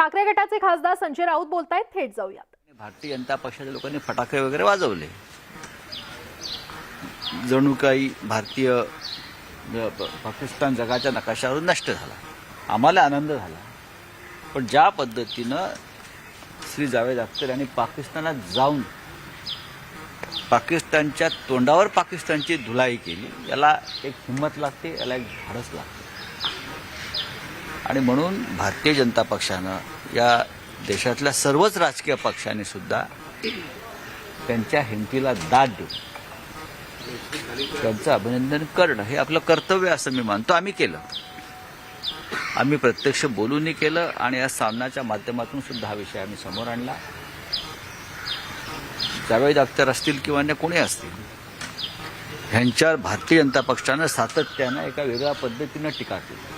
ठाकरे गटाचे खासदार संजय राऊत बोलतायत, थेट जाऊयात। भारतीय जनता पक्षाच्या लोकांनी फटाके वगैरे वाजवले, जणू काही भारतीय पाकिस्तान जगाच्या नकाशावरून नष्ट झाला। आम्हाला आनंद झाला, पण ज्या पद्धतीनं श्री जावेद अख्तर यांनी पाकिस्तानात जाऊन पाकिस्तानच्या तोंडावर पाकिस्तानची धुलाई केली, याला एक हिंमत लागते, याला एक धाडस लागते। आणि म्हणून भारतीय जनता पक्षानं, या देशातल्या सर्वच राजकीय पक्षांनी सुद्धा त्यांच्या हिमतीला दाद देऊन त्यांचं अभिनंदन करणं हे आपलं कर्तव्य असं मी मानतो। आम्ही केलं, आम्ही प्रत्यक्ष बोलूनही केलं आणि या सामनाच्या माध्यमातून सुद्धा हा विषय आम्ही समोर आणला। जावेद अख्तर असतील किंवा अन्य कोणी असतील, ह्यांच्यावर भारतीय जनता पक्षानं सातत्यानं एका वेगळ्या पद्धतीनं टीका केली।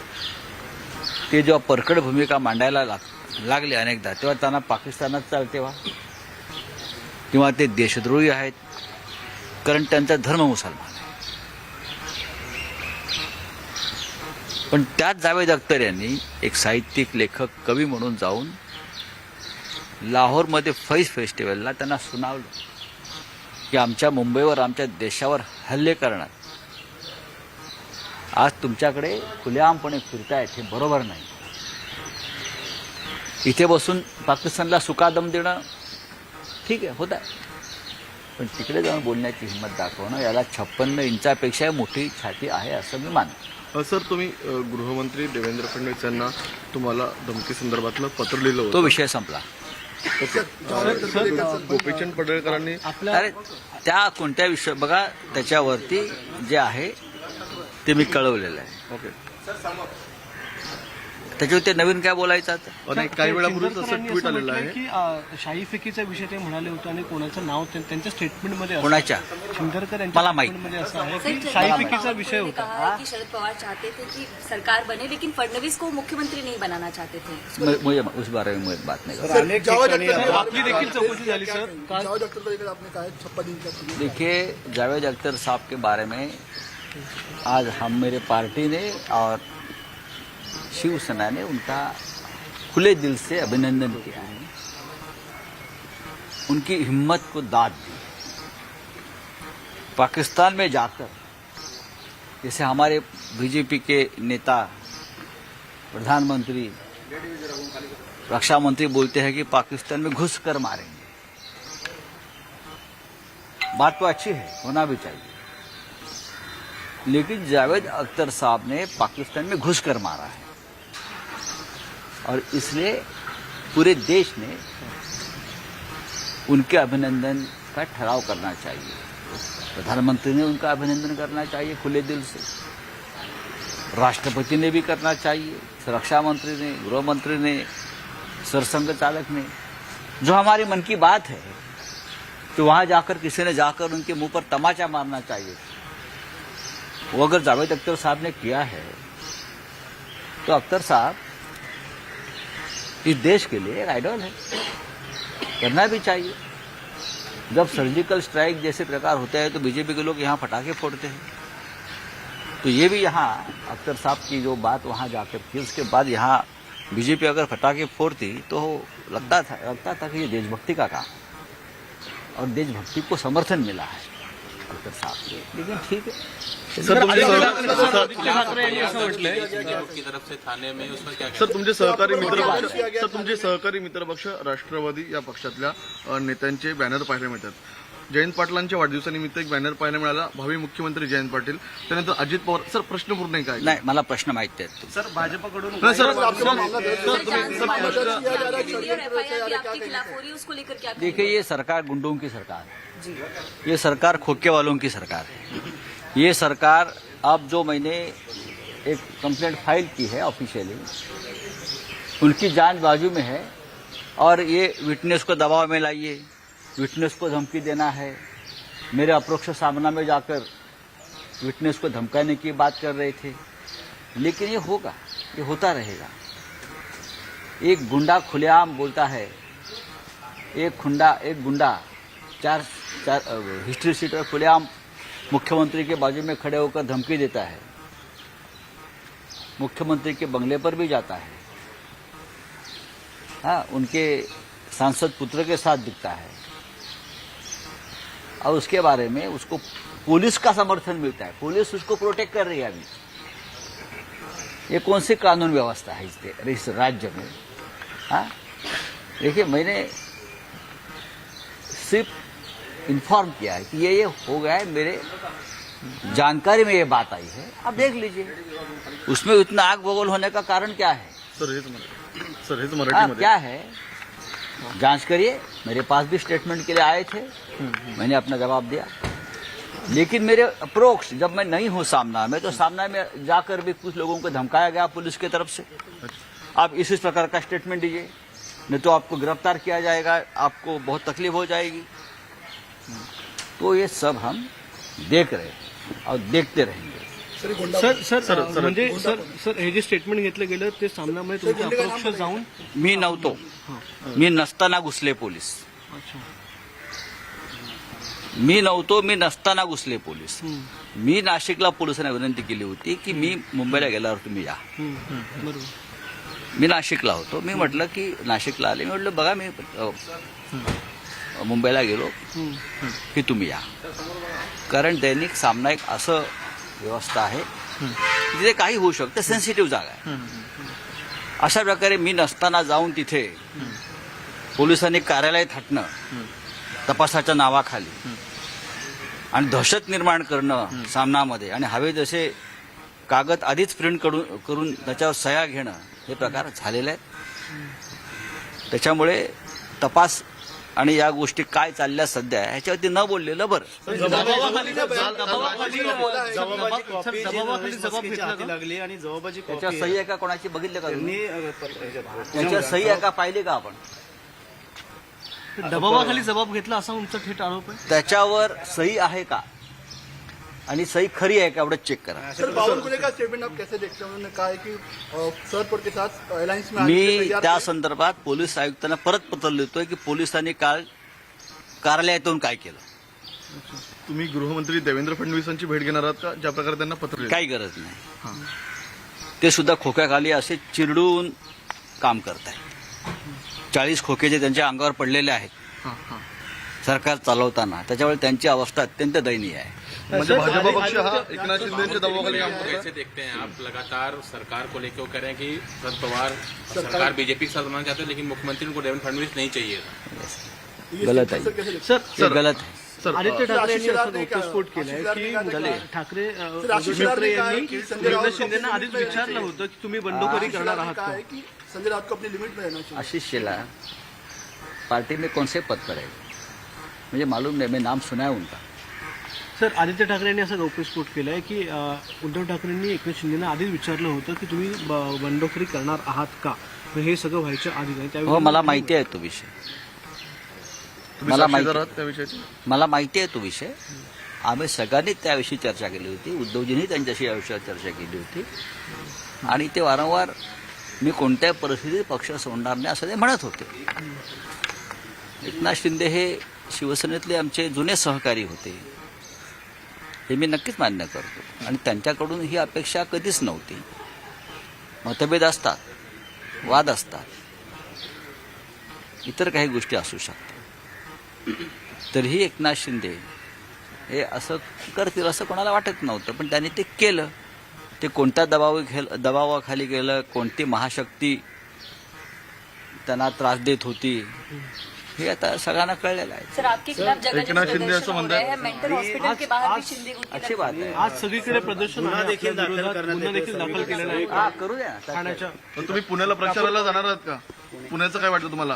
ते जेव्हा परखड भूमिका मांडायला लागले अनेकदा, तेव्हा त्यांना पाकिस्तानात चालते व्हा किंवा ते देशद्रोही आहेत, कारण त्यांचा धर्म मुसलमान आहे। पण त्याच जावेद अख्तर यांनी एक साहित्यिक, लेखक, कवी म्हणून जाऊन लाहोरमध्ये फैज फेस्टिवलला त्यांना सुनावलं की आमच्या मुंबईवर, आमच्या देशावर हल्ले करणार आज तुमच्याकडे खुलेआमपणे फिरतायत, हे बरोबर नाही। इथे बसून पाकिस्तानला सुकादम देणं ठीक आहे, होत आहे, पण तिकडे जाऊन बोलण्याची हिंमत दाखवणं, याला 56 इंचापेक्षा मोठी छाती आहे असं मी मानतो। सर, तुम्ही गृहमंत्री देवेंद्र फडणवीस यांना तुम्हाला धमकी संदर्भातलं पत्र लिहिलं होतं, तो विषय संपला। गोपीचंद पडळकरांनी अरे त्या कोणत्या विषय बघा, त्याच्यावरती जे आहे ते मी कळवलेलं आहे। ओके, त्याच्यावर ते नवीन काय बोलायचं आता? आणि काही वेळापूर्वीच असं ट्विट आलेलं आहे की शाही फेकीचा विषय ते म्हणाले होते आणि कोणाचं नाव त्यांच्या स्टेटमेंटमध्ये कोणाच्या शिंदरकर मला माहित मध्ये असं आहे की शाही फेकीचा विषय होता कि शरद पवार चाहते थे कि सरकार बने, लेकिन फडणवीस को मुख्यमंत्री नहीं बनाना चाहते थे। मुझे उस बारे में मुझे बात नहीं करनी। आपली देखील चौकशी झाली सर। देखिए, जावेद अख्तर साहब के बारे में आज हम, मेरे पार्टी ने और शिवसेना ने उनका खुले दिल से अभिनंदन किया है, उनकी हिम्मत को दाद दी। पाकिस्तान में जाकर, जैसे हमारे बीजेपी के नेता, प्रधानमंत्री, रक्षा मंत्री बोलते हैं कि पाकिस्तान में घुस कर मारेंगे, बात तो अच्छी है, होना भी चाहिए, लेकिन जावेद अख्तर साहब ने पाकिस्तान में घुस कर मारा है, और इसलिए पूरे देश ने उनके अभिनंदन का ठहराव करना चाहिए। प्रधानमंत्री ने उनका अभिनंदन करना चाहिए खुले दिल से, राष्ट्रपति ने भी करना चाहिए, रक्षा मंत्री ने, गृह मंत्री ने, सरसंघ चालक ने। जो हमारी मन की बात है, तो वहां जाकर किसी ने जाकर उनके मुंह पर तमाचा मारना चाहिए। वो अगर जावेद अख्तर साहब ने किया है, तो अख्तर साहब इस देश के लिए एक आइडल है, करना भी चाहिए। जब सर्जिकल स्ट्राइक जैसे प्रकार होते हैं तो बीजेपी के लोग यहाँ फटाके फोड़ते हैं, तो ये भी यहाँ अख्तर साहब की जो बात वहाँ जाकर की, उसके बाद यहाँ बीजेपी अगर फटाके फोड़ती तो लगता था कि ये देशभक्ति का काम, और देशभक्ति को समर्थन मिला है अख्तर साहब के। लेकिन ठीक है सर, तुमचे सहकारी मित्रपक्ष राष्ट्रवादी या पक्षातल्या नेत्यांचे बॅनर पाहायला मिळतात। जयंत पाटलांच्या वाढदिवसानिमित्त एक बॅनर पाहायला मिळाला, भावी मुख्यमंत्री जयंत पाटील, त्यानंतर अजित पवार। सर, प्रश्न पूर्ण आहे काय? नाही, मला प्रश्न माहिती आहेत। सर, भाजपकडून देखिए, ये सरकार गुंडों की सरकार है, ये सरकार खोखे वालों की सरकार है। ये सरकार, अब जो मैंने एक कंप्लेंट फाइल की है ऑफिशियली, उनकी जांच बाजू में है, और ये विटनेस को दबाव में लाइए, विटनेस को धमकी देना है। मेरे अप्रोक्ष सामना में जाकर विटनेस को धमकाने की बात कर रहे थे, लेकिन ये होगा, ये होता रहेगा। एक गुंडा खुलेआम बोलता है, एक गुंडा चार हिस्ट्री सीट पर खुलेआम मुख्यमंत्री के बाजू में खड़े होकर धमकी देता है, मुख्यमंत्री के बंगले पर भी जाता है, हाँ, उनके सांसद पुत्र के साथ दिखता है और उसके बारे में उसको पुलिस का समर्थन मिलता है, पुलिस उसको प्रोटेक्ट कर रही है अभी। ये कौन सी कानून व्यवस्था है इस राज्य में? हाँ, देखिए मैंने सिर्फ इन्फॉर्म किया है कि ये हो गया है, मेरे जानकारी में ये बात आई है, आप देख लीजिए उसमें इतना आग बबूल होने का कारण क्या है। सर हेच हाँ, मराठीमध्ये क्या है जांच करिए। मेरे पास भी स्टेटमेंट के लिए आए थे, मैंने अपना जवाब दिया, लेकिन मेरे अप्रोक्स जब मैं नहीं हूं सामना में, तो सामना में जाकर भी कुछ लोगों को धमकाया गया पुलिस की तरफ से, आप इस प्रकार का स्टेटमेंट दीजिए नहीं तो आपको गिरफ्तार किया जाएगा, आपको बहुत तकलीफ हो जाएगी। तो ये सब हम देख रहे हैं और देखते रहेंगे। सर म्हणजे सर हे जे स्टेटमेंट घेतलं गेलं ते सामन्यामध्ये तुमच्या अप्रोक्ष जाऊन मी नव्हतो, मी नसताना घुसले पोलीस, अच्छा मी नव्हतो, मी नसताना घुसले पोलीस। मी नाशिकला पोलिसांना विनंती केली होती की मी मुंबईला गेल्यावर तुम्ही या। बरोबर मी नाशिकला होतो, मी म्हटलं की नाशिकला आले, मी म्हटलं बघा मी मुंबईला गेलो की तुम्ही या, कारण दैनिक सामना एक असं व्यवस्था आहे तिथे काही होऊ शकतं, सेन्सिटिव्ह जागा आहे। अशा प्रकारे मी नसताना जाऊन तिथे पोलिसांनी कार्यालयात हटणं तपासाच्या नावाखाली आणि दहशत निर्माण करणं सामनामध्ये आणि हवे जसे कागद आधीच प्रिंट करून त्याच्यावर सह्या घेणं हे प्रकार झालेले आहेत। त्याच्यामुळे तपास आणि या गोष्टी काय चालल्या सध्या ह्याच्यावरती न बोललेलं बरं। दबावाखाली जबाब घेतला लागली आणि जबाबाची त्याच्यावर सही आहे का कोणाची बघितलं का तुम्ही? त्याच्यावर सही आहे का पाहिले का आपण? दबावाखाली जबाब घेतला असा तुमचा थेट आरोप आहे। त्याच्यावर सही आहे का आणि सही खरी आहे का एवढं चेक करा। सर बावनकुळे का स्टेटमेंट आप कैसे देखते हैं? उन्होंने कहा है कि सरपुर के साथ अलायंस में आने के लिए मी तैयार त्या थे। संदर्भात पोलीस आयुक्तांना परत पत्र लिहितोय की पोलिसांनी काल कार्यालयातून काय केलं, तुम्ही गृहमंत्री देवेंद्र फडणवीसांची भेट घेणार आहात का, ज्या प्रकारे त्यांना पत्र लिहिलं? काही गरज नाही। ते सुद्धा खोक्याखाली असे चिरडून काम करत आहेत। 40 खोके जे त्यांच्या अंगावर पडलेले आहेत सरकार चालवताना, त्याच्यामुळे त्यांची अवस्था अत्यंत दयनीय आहे। म्हणजे भाजपा पक्ष हा एकनाथ शिंदेच्या दबावाखाली काम करतो। कैसे देखते हैं आप लगातार सरकार को लेकर वो कह रहे हैं कि शरद पवार सरकार बीजेपी के साथ बनाना चाहते हैं, लेकिन मुख्यमंत्री उनको देवेंद्र फडणवीस नहीं चाहिए। गलत आहे, सर हे गलत आहे। आदित्य ठाकरे यांनी शिवराज असं ने क्या- गौप्यस्फोट केलाय शिवराज ने की क्या- ठाकरे आशिष उद्धव शेलार ठाकरे ने कहा यांनी कि संजय राउत एकनाथ को शिंदेना अपनी आधीच लिमिट में विचारलं रहना होतं की तुम्ही बंडखोरी करणार शिवराज ने आहात कहा का? है कि संजय राउत को अपनी लिमिट में रहना चाहिए। आशीष शेलार पार्टी में कौन से पद पर है मुझे मालूम नहीं, मैं नाम सुना है उनका। सर आदित्य ठाकरे यांनी असा गौप्यस्फोट केलाय की उद्धव ठाकरेंनी एकनाथ शिंदेना आधीच विचारलं होतं की तुम्ही बंडखोरी करणार आहात का, मग हे सगळं व्हायच्या आधी नाही हो, त्यावेळी मला माहिती आहे तो विषय, तुम्ही मला साक्षीदार माहिती- आहात त्या विषयाची? मला माहिती आहे तो विषय। आम्ही सगळ्यांनी त्याविषयी चर्चा केली होती, उद्धवजींनी त्यांच्याशी या विषयावर चर्चा केली होती आणि ते वारंवार मी कोणत्याही परिस्थितीत पक्ष सोडणार नाही असं ते म्हणत होते। एकनाथ शिंदे हे शिवसेनेतले आमचे जुने सहकारी होते, हे मी नक्कीच मान्य करतो आणि त्यांच्याकडून ही अपेक्षा कधीच नव्हती। मतभेद असतात, वाद असतात, इतर काही गोष्टी असू शकतात, तरीही एकनाथ शिंदे हे असं करतील असं कोणाला वाटत नव्हतं, पण त्यांनी ते केलं। ते कोणत्या दबावाखाली गेलं, कोणती महाशक्ती त्यांना त्रास देत होती हे आता सगळ्यांना कळलेलं आहे। सर आपके खिलाफ जगह एकनाथ जगह शिंदे प्रदर्शन असं हो म्हणतात- रहे हैं, मेंटल हॉस्पिटल के बाहर भी शिंदे अच्छी बात आहे। आज सगळीकडे प्रदर्शन गुन्हा देखील दाखल केलेला आहे हा, करू द्या ना। ठाण्याच्या तर तुम्ही पुण्याला प्रचाराला जाणार आहात का? पुण्याचं काय वाटतं तुम्हाला?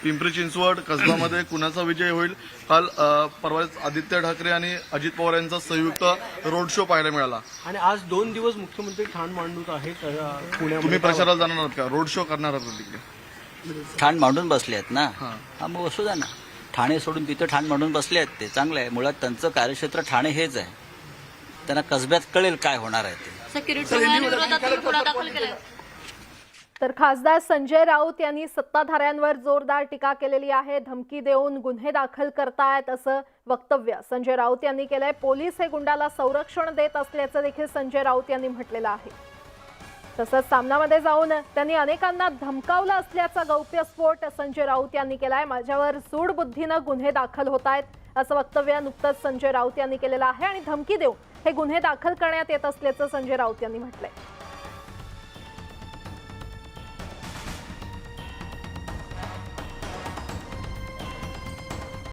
पिंपरी चिंचवड कसबामध्ये कुणाचा विजय होईल? काल परवाच आदित्य ठाकरे आणि अजित पवार यांचा संयुक्त रोड शो पाहायला मिळाला। आणि आज 2 दिवस मुख्यमंत्री ठाण मांडून आहेत पुण्यामध्ये। तुम्ही प्रचाराला जाणार आहात का? रोड शो करणार आहात का तिकडे? ठाण मांडून बसले आहेत ना, हा मग बसू द्या ना। ठाणे सोडून तिथं ठाण मांडून बसले आहेत, ते चांगलं आहे। मुळात त्यांचं कार्यक्षेत्र ठाणे हेच आहे, त्यांना कसब्यात कळेल काय होणार आहे ते। तर खासदार संजय राऊत यांनी सत्ताधाऱ्यांवर जोरदार टीका केलेली आहे। धमकी देऊन गुन्हे दाखल करतायत असं वक्तव्य संजय राऊत यांनी केलंय। पोलीस हे गुंडाला संरक्षण देत असल्याचं देखील संजय राऊत यांनी म्हटलेलं आहे। तसंच सामनामध्ये जाऊन त्यांनी अनेकांना धमकावलं असल्याचा गौप्यस्फोट संजय राऊत यांनी केलाय. माझ्यावर सूडबुद्धीनं गुन्हे दाखल होत आहेत असं वक्तव्य नुकतंच संजय राऊत यांनी केलेलं आहे आणि धमकी देऊन हे गुन्हे दाखल करण्यात येत असल्याचं संजय राऊत यांनी म्हटलंय.